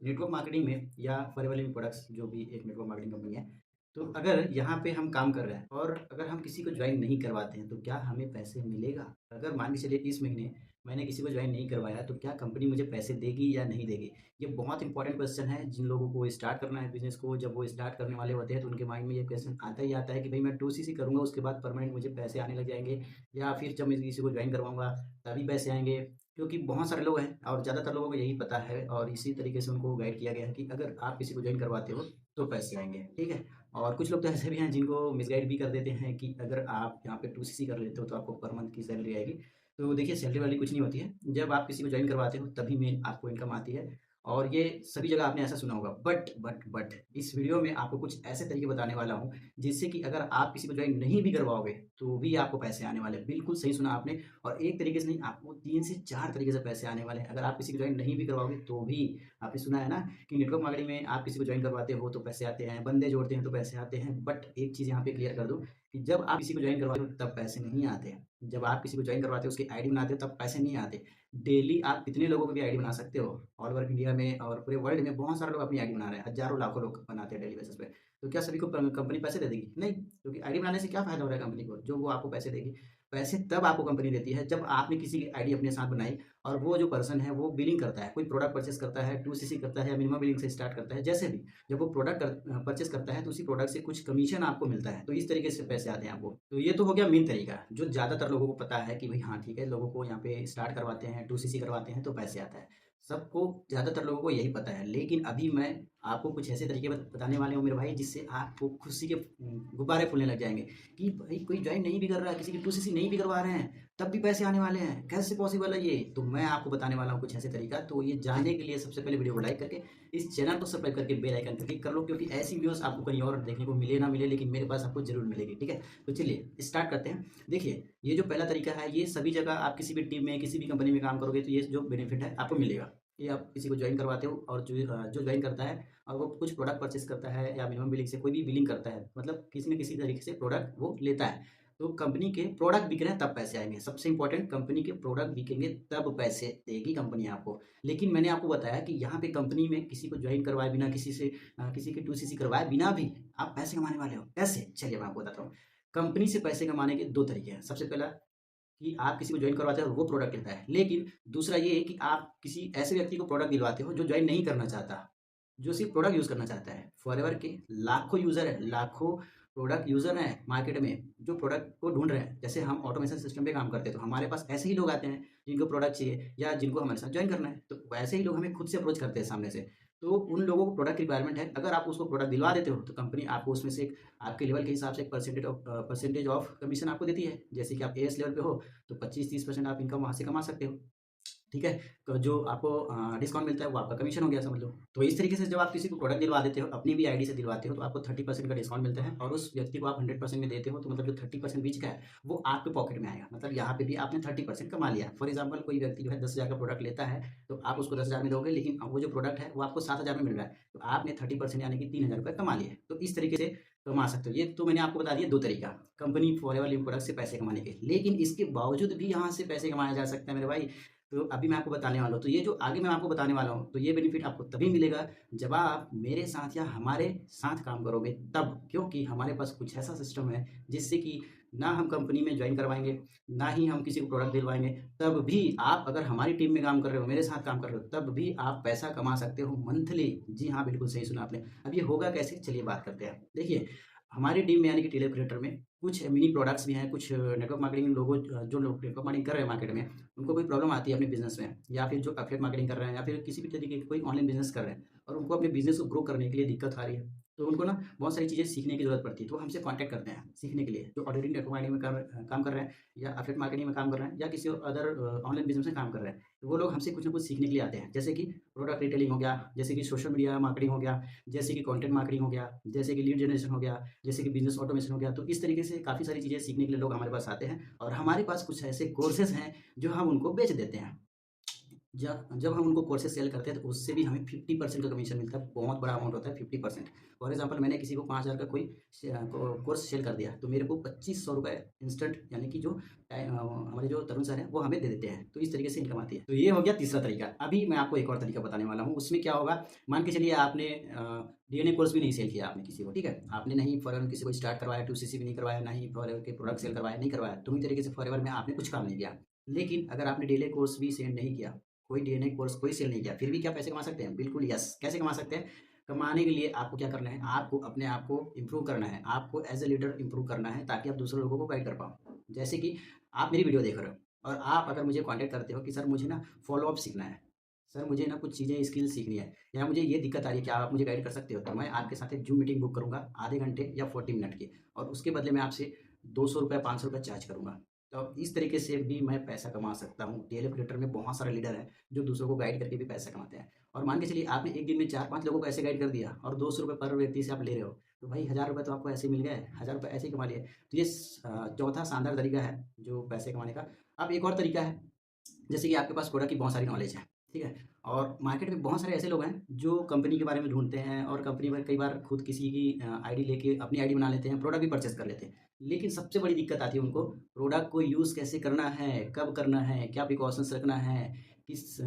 Network marketing में या forever living products जो भी एक नेटवर्क मार्केटिंग कंपनी है, तो अगर यहाँ पे हम काम कर रहे हैं और अगर हम किसी को ज्वाइन नहीं करवाते हैं, तो क्या हमें पैसे मिलेगा? अगर मान के चलिए इस महीने मैंने किसी को ज्वाइन नहीं करवाया, तो क्या कंपनी मुझे पैसे देगी या नहीं देगी? ये बहुत इंपॉर्टेंट क्वेश्चन है जिन लोगों को स्टार्ट करना है बिज़नेस को। जब वो स्टार्ट करने वाले होते हैं, तो उनके माइंड में ये क्वेश्चन आता ही आता है कि भई मैं 2सीसी करूँगा, उसके बाद परमानेंट मुझे पैसे आने लग जाएँगे, या फिर जब मैं किसी को ज्वाइन करवाऊँगा, तभी पैसे आएँगे। क्योंकि बहुत सारे लोग हैं और ज़्यादातर लोगों को यही पता है और इसी तरीके से उनको गाइड किया गया है कि अगर आप किसी को ज्वाइन करवाते हो, तो पैसे आएँगे, ठीक है? और कुछ लोग तो ऐसे भी हैं जिनको मिसगाइड भी कर देते हैं कि अगर आप यहाँ पे 2सीसी कर लेते हो, तो आपको पर मंथ की सैलरी आएगी। तो देखिए, सैलरी वाली कुछ नहीं होती है। जब आप किसी को जॉइन करवाते हो, तभी मेन आपको इनकम आती है और ये सभी जगह आपने ऐसा सुना होगा। बट इस वीडियो में आपको कुछ ऐसे तरीके बताने वाला हूँ, जिससे कि अगर आप किसी को जॉइन नहीं भी करवाओगे, तो भी आपको पैसे आने वाले हैं। बिल्कुल सही सुना आपने। और एक तरीके से नहीं, आपको 3 से 4 तरीके से पैसे आने वाले हैं। अगर आप किसी को जॉइन नहीं भी करवाओगे, तो भी आपने सुना है ना कि नेटवर्क मार्केटिंग में आप किसी को जॉइन करवाते हो, तो पैसे आते हैं, बंदे जोड़ते हैं, तो पैसे आते हैं। बट एक चीज़ यहाँ पे क्लियर कर दूँ कि जब आप किसी को जॉइन करवाते हो, तब पैसे नहीं आते हैं। जब आप किसी को जॉइन करवाते हो, उसकी आईडी बनाते हो, तब पैसे नहीं आते। डेली आप कितने लोगों की भी आईडी बना सकते हो। ऑल ओवर इंडिया में और पूरे वर्ल्ड में बहुत सारे लोग अपनी आईडी बना रहे हैं। हज़ारों, लाखों लोग बनाते हैं डेली बेसिस पे। तो क्या सभी को कंपनी पैसे दे देगी? नहीं, क्योंकि आईडी बनाने से क्या फ़ायदा हो रहा है कंपनी को, जो वो आपको पैसे देगी। पैसे तब आपको कंपनी देती है, जब आपने किसी की आईडी अपने साथ बनाई और वो जो पर्सन है, वो बिलिंग करता है। कोई प्रोडक्ट परचेज़ करता है, 2सीसी करता है या मिनिमम बिलिंग से स्टार्ट करता है, जैसे भी। जब वो प्रोडक्ट परचेज़ करता है, तो उसी प्रोडक्ट से कुछ कमीशन आपको मिलता है। तो इस तरीके से पैसे आते हैं आपको। तो ये तो हो गया मेन तरीका, जो ज़्यादातर लोगों को पता है कि भई हाँ, ठीक है, लोगों को यहाँ पे स्टार्ट करवाते हैं, 2सीसी करवाते हैं, तो पैसे आता है। सबको, ज़्यादातर लोगों को यही पता है। लेकिन अभी मैं आपको कुछ ऐसे तरीके बताने वाले हूँ मेरे भाई, जिससे आपको खुशी के गुब्बारे फूलने लग जाएँगे कि भई कोई जॉइन नहीं भी कर रहा है, किसी की 2सीसी नहीं भी करवा रहे हैं, तब भी पैसे आने वाले हैं। कैसे पॉसिबल है ये? तो मैं आपको बताने वाला हूँ कुछ ऐसे तरीका। तो ये जानने के लिए सबसे पहले वीडियो को लाइक करके इस चैनल को सब्सक्राइब करके बेल आइकन पे क्लिक कर लो, क्योंकि ऐसी वीडियोस आपको कहीं और देखने को मिले ना मिले, लेकिन मेरे पास आपको ज़रूर मिलेगी, ठीक है? तो चलिए स्टार्ट करते हैं। देखिए, ये जो पहला तरीका है, ये सभी जगह आप किसी भी टीम में, किसी भी कंपनी में काम करोगे, तो ये जो बेनिफिट है आपको मिलेगा। ये आप किसी को जॉइन करवाते हो और जो जॉइन करता है और वो कुछ प्रोडक्ट परचेज़ करता है या मिनिमम बिलिंग से कोई भी बिलिंग करता है, मतलब किसी न किसी तरीके से प्रोडक्ट वो लेता है। तो कंपनी के प्रोडक्ट बिक रहे हैं, तब पैसे आएँगे। सबसे इम्पोर्टेंट, कंपनी के प्रोडक्ट बिकेंगे, तब पैसे देगी कंपनी आपको। लेकिन मैंने आपको बताया कि यहाँ पे कंपनी में किसी को जॉइन करवाए बिना, किसी से किसी की 2सीसी करवाए बिना भी आप पैसे कमाने वाले हो। कैसे? चलिए मैं आपको बताता हूँ। कंपनी से पैसे कमाने के 2 तरीके हैं। सबसे पहला कि आप किसी को जॉइन करवाते हो और वो प्रोडक्ट लेता है। लेकिन दूसरा ये है कि आप किसी ऐसे व्यक्ति को प्रोडक्ट दिलवाते हो जो जॉइन नहीं करना चाहता, जो सिर्फ़ प्रोडक्ट यूज़ करना चाहता है। फॉरएवर के लाखों यूज़र हैं, लाखों प्रोडक्ट यूज़र हैं मार्केट में, जो प्रोडक्ट को ढूँढ रहे हैं। जैसे हम ऑटोमेशन सिस्टम पे काम करते हैं, तो हमारे पास ऐसे ही लोग आते हैं, जिनको प्रोडक्ट चाहिए या जिनको हमारे साथ जॉइन करना है। तो वैसे ही लोग हमें खुद से अप्रोच करते हैं सामने से। तो उन लोगों को प्रोडक्ट रिक्वायरमेंट है, अगर आप उसको प्रोडक्ट दिलवा देते हो, तो कंपनी आपको उसमें से एक आपके लेवल के हिसाब से एक परसेंटेज ऑफ कमीशन आपको देती है। जैसे कि आप एएस लेवल पे हो, तो 25-30% आप इनकम वहाँ से कमा सकते हो। ठीक है? तो जो आपको डिस्काउंट मिलता है, वो आपका कमीशन हो गया, समझ लो। तो इस तरीके से जब आप किसी को प्रोडक्ट दिलवा देते हो, अपनी भी आईडी से दिलवाते हो, तो आपको 30% का डिस्काउंट मिलता है और उस व्यक्ति को आप 100% में देते हो, तो मतलब जो 30% बीच का है, वो आपके पॉकेट में आएगा। मतलब यहाँ पे भी आपने 30% कमा लिया। फॉर एग्ज़ाम्पल, कोई व्यक्ति जो है 10,000 का प्रोडक्ट लेता है, तो आप उसको 10,000 में दोगे, लेकिन वो जो प्रोडक्ट है, वो आपको 7,000 में मिल रहा है। तो आपने 30% यानी कि 3,000 रुपए कमा लिए। तो इस तरीके से कमा सकते हो। ये तो मैंने आपको बता दिया 2 तरीका, कंपनी फॉरएवर लिव प्रोडक्ट से पैसे कमाने के। लेकिन इसके बावजूद भी यहाँ से पैसे कमाया जा सकता है मेरे भाई। तो अभी मैं आपको बताने वाला हूँ। तो ये जो आगे मैं आपको बताने वाला हूँ, तो ये बेनिफिट आपको तभी मिलेगा जब आप मेरे साथ या हमारे साथ काम करोगे तब। क्योंकि हमारे पास कुछ ऐसा सिस्टम है जिससे कि ना हम कंपनी में जॉइन करवाएँगे, ना ही हम किसी को प्रोडक्ट दिलवाएँगे, तब भी आप अगर हमारी टीम में काम कर रहे हो, मेरे साथ काम कर रहे हो, तब भी आप पैसा कमा सकते हो मंथली। जी हाँ, बिल्कुल सही सुना आपने। अब ये होगा कैसे? चलिए बात करते हैं। देखिए, हमारी टीम में यानी कि टेलीग्राफ क्रिएटर में कुछ मिनी प्रोडक्ट्स भी हैं, कुछ नेटवर्क मार्केटिंग लोगों जो लोग नेटवर्क मार्केटिंग कर रहे हैं मार्केट में, उनको कोई प्रॉब्लम आती है अपने बिज़नेस में, या फिर जो एफिलिएट मार्केटिंग कर रहे हैं या फिर किसी भी तरीके की कोई ऑनलाइन बिज़नेस कर रहे हैं और उनको अपने बिज़नेस को ग्रो करने के लिए दिक्कत आ रही है। तो उनको ना बहुत सारी चीज़ें सीखने की ज़रूरत पड़ती है, तो वो हमसे कॉन्टैक्ट करते हैं सीखने के लिए। जो ऑलरेडी नेटवर्क मार्केटिंग में काम कर रहे हैं या एफिलिएट मार्केटिंग में काम कर रहे हैं या किसी अदर ऑनलाइन बिज़नेस में काम कर रहे हैं। तो वो लोग हमसे कुछ ना कुछ सीखने के लिए आते हैं। जैसे कि प्रोडक्ट रिटेलिंग हो गया, जैसे कि सोशल मीडिया मार्केटिंग हो गया, जैसे कि कंटेंट मार्केटिंग हो गया, जैसे कि लीड जनरेशन हो गया, जैसे कि बिज़नेस ऑटोमेशन हो गया। तो इस तरीके से काफ़ी सारी चीज़ें सीखने के लिए लोग हमारे पास आते हैं और हमारे पास कुछ ऐसे कोर्सेज़ हैं जो हम उनको बेच देते हैं। जब जब हम उनको कोर्सेज़ सेल करते हैं तो उससे भी हमें 50% का कमीशन मिलता है, बहुत बड़ा अमाउंट होता है 50%। फॉर एग्ज़ाम्पल मैंने किसी को 5,000 का कोई कोर्स सेल कर दिया, तो मेरे को ₹2500 इंस्टेंट यानी कि जो हमारे जो तरुण सर हैं वो हमें दे देते हैं, तो इस तरीके से इनकम आती है। तो ये हो गया तीसरा तरीका। अभी मैं आपको एक और तरीका बताने वाला हूँ, उसमें क्या होगा, मान के चलिए आपने डीएनए कोर्स भी नहीं सेल किया आपने किसी को, ठीक है? आपने नहीं फॉरएवर किसी को स्टार्ट करवाया, 2सीसी भी नहीं करवाया, ना ही फॉरएवर के प्रोडक्ट सेल करवाया, नहीं करवाया, तो इस तरीके से फॉरएवर में आपने कुछ काम नहीं किया। लेकिन अगर आपने डीएनए कोर्स भी सेल नहीं किया, कोई डीएनए कोर्स कोई सेल नहीं किया, फिर भी क्या पैसे कमा सकते हैं? बिल्कुल यस। कैसे कमा सकते हैं? कमाने के लिए आपको क्या करना है? आपको अपने आप को इम्प्रूव करना है। आपको एज़ अ लीडर इम्प्रूव करना है ताकि आप दूसरे लोगों को गाइड कर पाओ। जैसे कि आप मेरी वीडियो देख रहे हो और आप अगर मुझे कॉन्टैक्ट करते हो कि सर मुझे ना फ़ॉलो अप सीखना है, सर मुझे ना कुछ चीज़ें स्किल सीखनी है या मुझे ये दिक्कत आ रही है, क्या आप मुझे गाइड कर सकते हो? तो मैं आपके साथ एक ज़ूम मीटिंग बुक करूँगा आधे घंटे या 40 मिनट की, और उसके बदले में आपसे ₹200 ₹500 चार्ज करूँगा। तो इस तरीके से भी मैं पैसा कमा सकता हूँ। डीएलएफ क्रिएटर में बहुत सारे लीडर हैं जो दूसरों को गाइड करके भी पैसा कमाते हैं। और मान के चलिए आपने एक दिन में 4-5 लोगों को ऐसे गाइड कर दिया और ₹200 पर व्यक्ति से आप ले रहे हो, तो भाई ₹1000 तो आपको ऐसे ही मिल गए, ₹1000 ऐसे ही कमा लिए। तो ये चौथा शानदार तरीका है जो पैसे कमाने का। अब एक और तरीका है, जैसे कि आपके पास प्रोडक्ट की बहुत सारी नॉलेज है, ठीक है? और मार्केट में बहुत सारे ऐसे लोग हैं जो कंपनी के बारे में ढूँढते हैं और कंपनी में कई बार खुद किसी की आईडी लेके अपनी आईडी बना लेते हैं, प्रोडक्ट भी परचेज़ कर लेते हैं। लेकिन सबसे बड़ी दिक्कत आती है उनको, प्रोडक्ट को यूज़ कैसे करना है, कब करना है, क्या प्रिकॉशंस रखना है, किस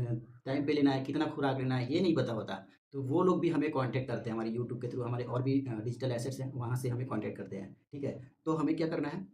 टाइम पे लेना है, कितना खुराक लेना है, ये नहीं पता होता। तो वो लोग भी हमें कॉन्टैक्ट करते हैं हमारे यूट्यूब के थ्रू, हमारे और भी डिजिटल एसेट्स हैं, वहाँ से हमें कॉन्टैक्ट करते हैं, ठीक है? तो हमें क्या करना है,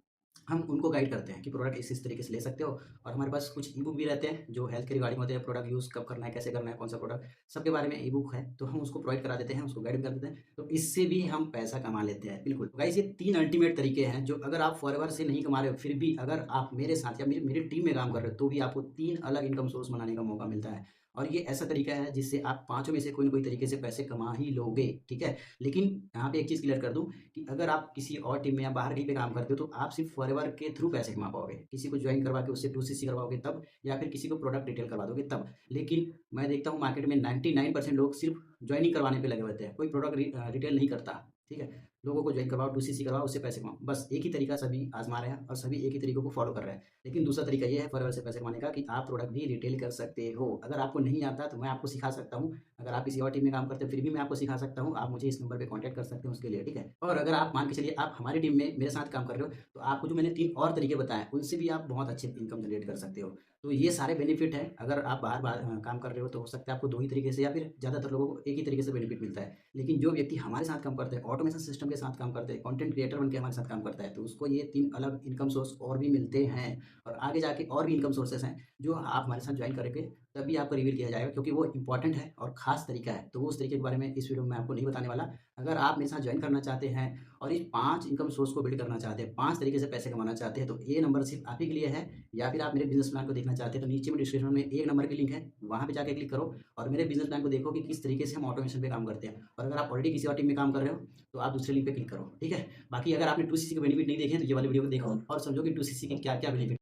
हम उनको गाइड करते हैं कि प्रोडक्ट इस तरीके से ले सकते हो। और हमारे पास कुछ ई बुक भी रहते हैं जो हेल्थ के रिगार्डिंग होते हैं, प्रोडक्ट यूज़ कब करना है, कैसे करना है, कौन सा प्रोडक्ट, सबके बारे में ई बुक है, तो हम उसको प्रोवाइड करा देते हैं, उसको गाइड भी कर देते हैं, तो इससे भी हम पैसा कमा लेते हैं। बिल्कुल गाइस, ये 3 अल्टीमेट तरीके हैं जो अगर आप फॉरएवर से नहीं कमा रहे हो, फिर भी अगर आप मेरे साथ या मेरी मेरी टीम में काम कर रहे हो, तो भी आपको 3 अलग इनकम सोर्स बनाने का मौका मिलता है। और ये ऐसा तरीका है जिससे आप पाँचों में से कोई न कोई तरीके से पैसे कमा ही लोगे, ठीक है? लेकिन यहाँ पे एक चीज़ क्लियर कर दूँ कि अगर आप किसी और टीम में या बाहर कहीं पे काम करते हो, तो आप सिर्फ़ फॉरएवर के थ्रू पैसे कमा पाओगे। किसी को जॉइन करवा के उससे 2सीसी करवाओगे तब, या फिर किसी को प्रोडक्ट डिटेल करवा दोगे तब। लेकिन मैं देखता हूँ मार्केट में 99% लोग सिर्फ़ जॉइनिंग करवाने पे लगे रहते हैं। कोई प्रोडक्ट रिटेल नहीं करता, ठीक है? लोगों को जॉइन करवाओ, 2सीसी करवाओ, उससे पैसे कमाओ। बस एक ही तरीका सभी आज़मा रहे हैं और सभी एक ही तरीकों को फ़ॉलो कर रहे हैं। लेकिन दूसरा तरीका ये है फॉरएवर से पैसे कमाने का कि आप प्रोडक्ट भी रिटेल कर सकते हो। अगर आपको नहीं आता तो मैं आपको सिखा सकता हूँ। अगर आप किसी और टीम में काम करते हो फिर भी मैं आपको सिखा सकता हूँ। आप मुझे इस नंबर पे कॉन्टैक्ट कर सकते हो उसके लिए, ठीक है? और अगर आप मान के चलिए आप हमारी टीम में मेरे साथ काम कर रहे हो, तो आपको जो मैंने 3 और तरीके बताए, उनसे भी आप बहुत अच्छी इनकम जनरेट कर सकते हो। तो ये सारे बेनिफिट हैं। अगर आप बाहर काम कर रहे हो तो हो सकता है आपको 2 ही तरीके से या फिर ज़्यादातर लोगों को एक ही तरीके से बेनिफिट मिलता है। लेकिन जो व्यक्ति हमारे साथ काम करते हैं, ऑटोमेशन सिस्टम के साथ काम करते हैं, कंटेंट क्रिएटर बन के हमारे साथ काम करता है, तो उसको ये 3 अलग इनकम सोर्स और भी मिलते हैं। और आगे जाके और भी इनकम सोर्सेज़ हैं, जो आप हमारे साथ जॉइन करेंगे तभी आपको रिवील किया जाएगा, क्योंकि वो इम्पोर्टेंट है और ख़ास तरीका है। तो वो उस तरीके के बारे में इस वीडियो में मैं आपको नहीं बताने वाला। अगर आप मेरे साथ जॉइन करना चाहते हैं और इस 5 इनकम सोर्स को बिल्ड करना चाहते हैं, 5 तरीके से पैसे कमाना चाहते हैं, तो ये नंबर सिर्फ़ आप ही के लिए है। या फिर आप मेरे बिज़नेस प्लान को देखना चाहते हैं, तो नीचे में डिस्क्रिप्शन में 1 नंबर की लिंक है, वहाँ पे जाके क्लिक करो और मेरे बिज़नेस प्लान को देखो कि किस तरीके से हम ऑटोमेशन पे काम करते हैं। और अगर आप ऑलरेडी किसी और टीम में काम कर रहे हो, तो आप दूसरे लिंक पे क्लिक करो, ठीक है? बाकी अगर आपने 2सीसी के बेनिफिट नहीं देखे हैं, तो ये वाली वीडियो को देखो और समझो कि 2सीसी के क्या-क्या बेनिफिट